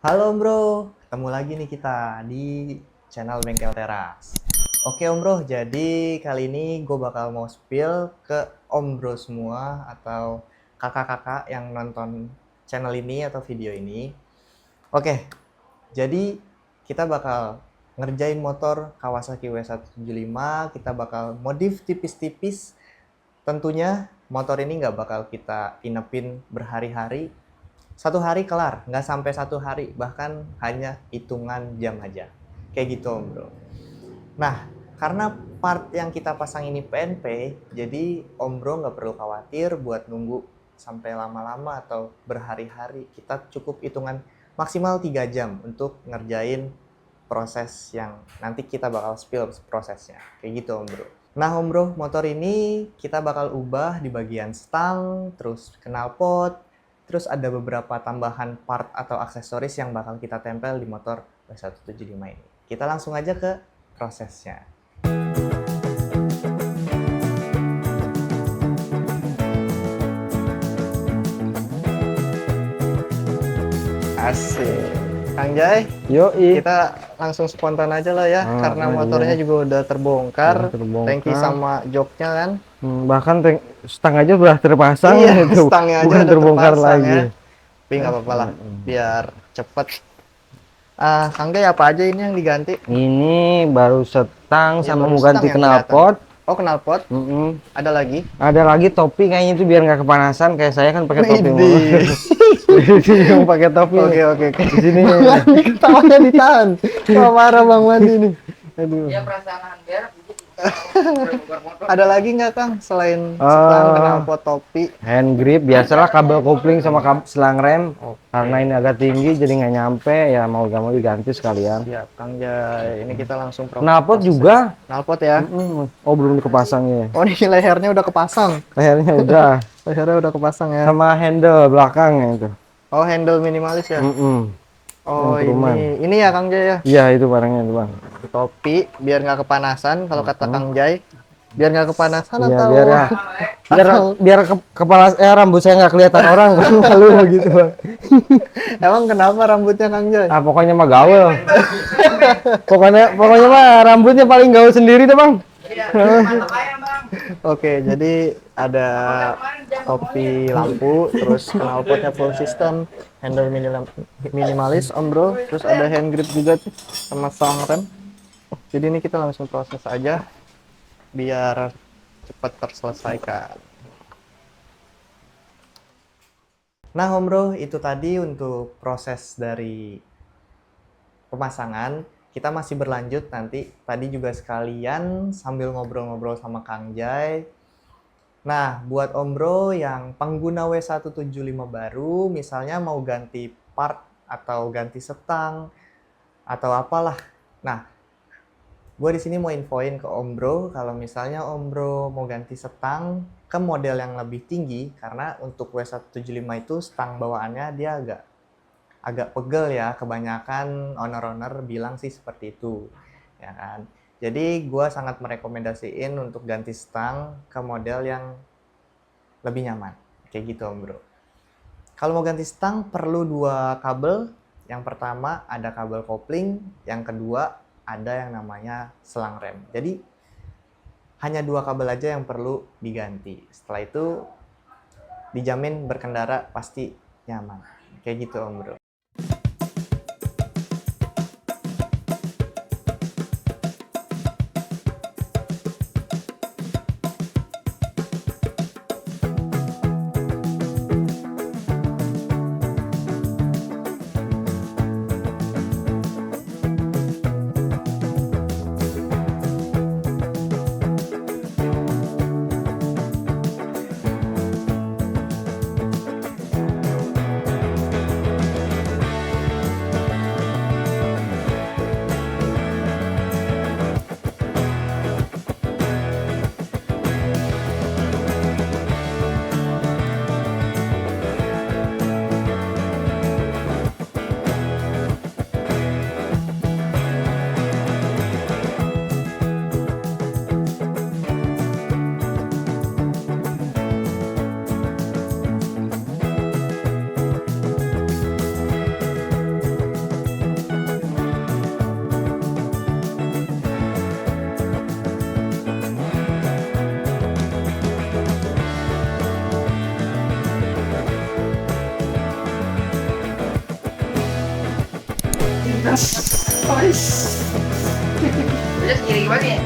Halo Om Bro, ketemu lagi nih kita di channel Bengkel Teras. Oke Om Bro, jadi kali ini gue bakal mau spill ke Om Bro semua atau kakak-kakak yang nonton channel ini atau video ini. Oke, jadi kita bakal ngerjain motor Kawasaki W175, kita bakal modif tipis-tipis. Tentunya motor ini nggak bakal kita inepin berhari-hari. Satu hari kelar, nggak sampai satu hari, bahkan hanya hitungan jam aja. Kayak gitu Om Bro. Nah, karena part yang kita pasang ini PNP, jadi Om Bro nggak perlu khawatir buat nunggu sampai lama-lama atau berhari-hari. Kita cukup hitungan maksimal 3 jam untuk ngerjain proses yang nanti kita bakal spill prosesnya. Kayak gitu Om Bro. Nah Om Bro, motor ini kita bakal ubah di bagian stang, terus knalpot, terus ada beberapa tambahan part atau aksesoris yang bakal kita tempel di motor W175 ini. Kita langsung aja ke prosesnya. Asik. Kang Jai, Yoi. kita langsung spontan aja lah ya, karena motornya juga udah terbongkar. Tangki sama joknya kan. Bahkan stang aja udah terpasang, Iya, itu stangnya aja bukan udah terbongkar terpasang lagi. ya. Tapi nggak apa-apa lah, biar cepet. Kang Jai, apa aja ini yang diganti? Ini baru stang Ya, sama baru mau ganti stang yang knalpot. Oh, knalpot. Ada lagi? Ada lagi topi kayaknya itu biar nggak kepanasan, kayak saya kan pakai topi mulu. Widih. Yang pakai topi. Oke, oke. Di sini. Bang Wandi ketawanya ditahan. Wah, marah Bang Wandi nih. Aduh. Ya perasaan biar Ada lagi nggak Kang selain stang, knalpot, topi? Hand grip, biasalah kabel kopling sama selang rem. Karena ini agak tinggi jadi nggak nyampe, ya mau gak mau diganti sekalian. Siap, Kang Jai. Ini kita langsung Knalpot juga. Knalpot ya. Oh, belum dikepasangnya. Oh, ini lehernya udah kepasang. Lehernya udah. Lehernya udah kepasang ya. Sama handle belakangnya itu. Oh, handle minimalis ya. Oh, Improvement. ini ya Kang Jai ya. Iya, itu barangnya itu, Bang. Topi biar nggak kepanasan kalau kata Kang Jai. Biar nggak kepanasan Iya, atau biar kepala rambut saya nggak kelihatan orang lalu begitu, Bang. Emang kenapa rambutnya Kang Jai? Ah, pokoknya mah gaul. pokoknya mah rambutnya paling gaul sendiri deh, Bang. mantap ayam bang. Oke, jadi ada topi lampu, terus knalpotnya full system, handle minimalis Om Bro, terus ada hand grip juga tuh sama stang rem. Jadi ini kita langsung proses aja biar cepat terselesaikan. Nah Om Bro, itu tadi untuk proses dari pemasangan. Kita masih berlanjut nanti. Tadi juga sekalian sambil ngobrol-ngobrol sama Kang Jai. Nah, buat Om Bro yang pengguna W175 baru, misalnya mau ganti part atau ganti setang atau apalah. Nah, gue di sini mau infoin ke Om Bro kalau misalnya Om Bro mau ganti setang ke model yang lebih tinggi, karena untuk W175 itu stang bawaannya dia agak pegel ya, kebanyakan owner-owner bilang sih seperti itu ya kan. Jadi gue sangat merekomendasiin untuk ganti stang ke model yang lebih nyaman kayak gitu Om Bro. Kalau mau ganti stang perlu 2 kabel. Yang pertama ada kabel kopling, yang kedua ada yang namanya selang rem. Jadi hanya 2 kabel aja yang perlu diganti. Setelah itu dijamin berkendara pasti nyaman kayak gitu Om Bro. Udah segini gimana ya?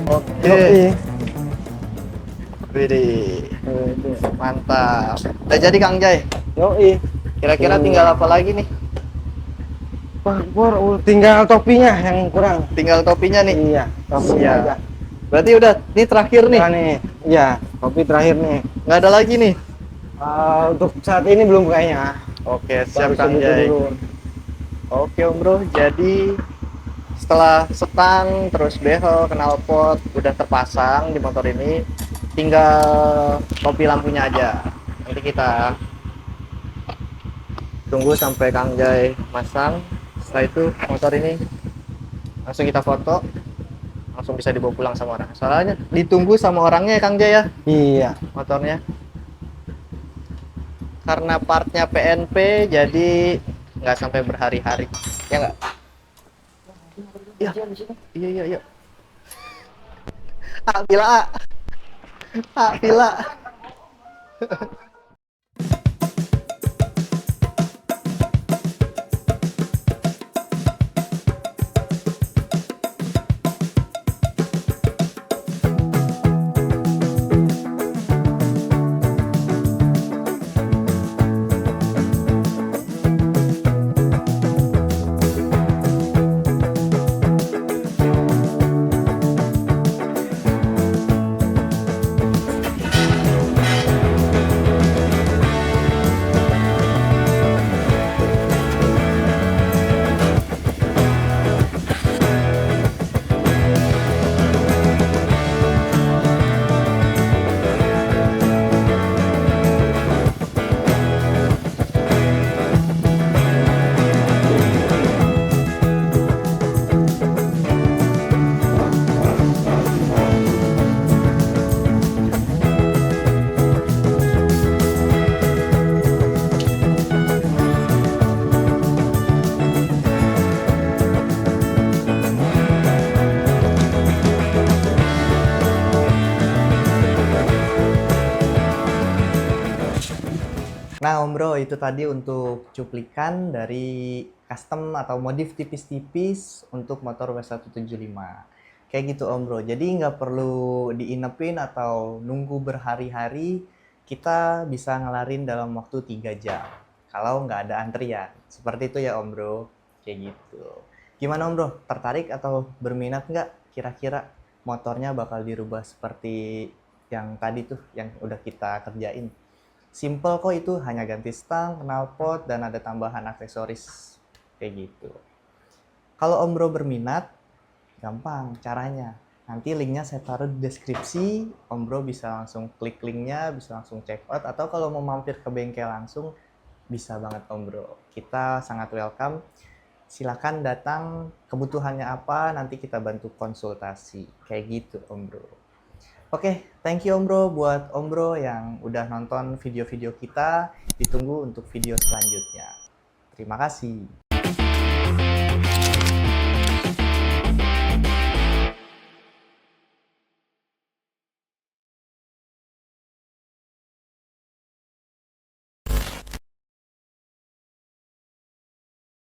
Oke. Yoi. Widih. Mantap. Udah jadi Kang Jai. Yoi. Kira-kira tinggal apa lagi nih? Wah, Bor, tinggal topinya yang kurang. Tinggal topinya nih. Iya, topinya Siap. aja. Berarti udah, ini terakhir nih. Nah, nih. Iya, topi terakhir nih. Nggak ada lagi nih. Untuk saat ini belum kayaknya. Oke, siap Baru Kang segitu Jai. dulu. Oke Om Bro, jadi setelah setang, terus behel, knalpot udah terpasang di motor ini, tinggal topi lampunya aja. Nanti kita tunggu sampai Kang Jai masang. Setelah itu motor ini langsung kita foto, langsung bisa dibawa pulang sama orang. Soalnya ditunggu sama orangnya ya Kang Jai ya, Iya. motornya. Karena partnya PNP, jadi nggak sampai berhari-hari. Ya nggak? Iya, iya, iya, iya. Bila, bila. Nah, Om Bro, itu tadi untuk cuplikan dari custom atau modif tipis-tipis untuk motor W175. Kayak gitu, Om Bro. Jadi nggak perlu diinepin atau nunggu berhari-hari, kita bisa ngelarin dalam waktu 3 jam. Kalau nggak ada antrian. Seperti itu ya, Om Bro. Kayak gitu. Gimana, Om Bro? Tertarik atau berminat nggak? Kira-kira motornya bakal dirubah seperti yang tadi tuh, yang udah kita kerjain. Simple kok, itu hanya ganti stang, knalpot, dan ada tambahan aksesoris kayak gitu. Kalau Om Bro berminat, gampang caranya. Nanti linknya saya taruh di deskripsi. Om Bro bisa langsung klik linknya, bisa langsung check out, atau kalau mau mampir ke bengkel langsung, bisa banget Om Bro. Kita sangat welcome. Silakan datang, kebutuhannya apa, nanti kita bantu konsultasi. Kayak gitu Om Bro. Oke, thank you Om Bro buat Om Bro yang udah nonton video-video kita. Ditunggu untuk video selanjutnya. Terima kasih.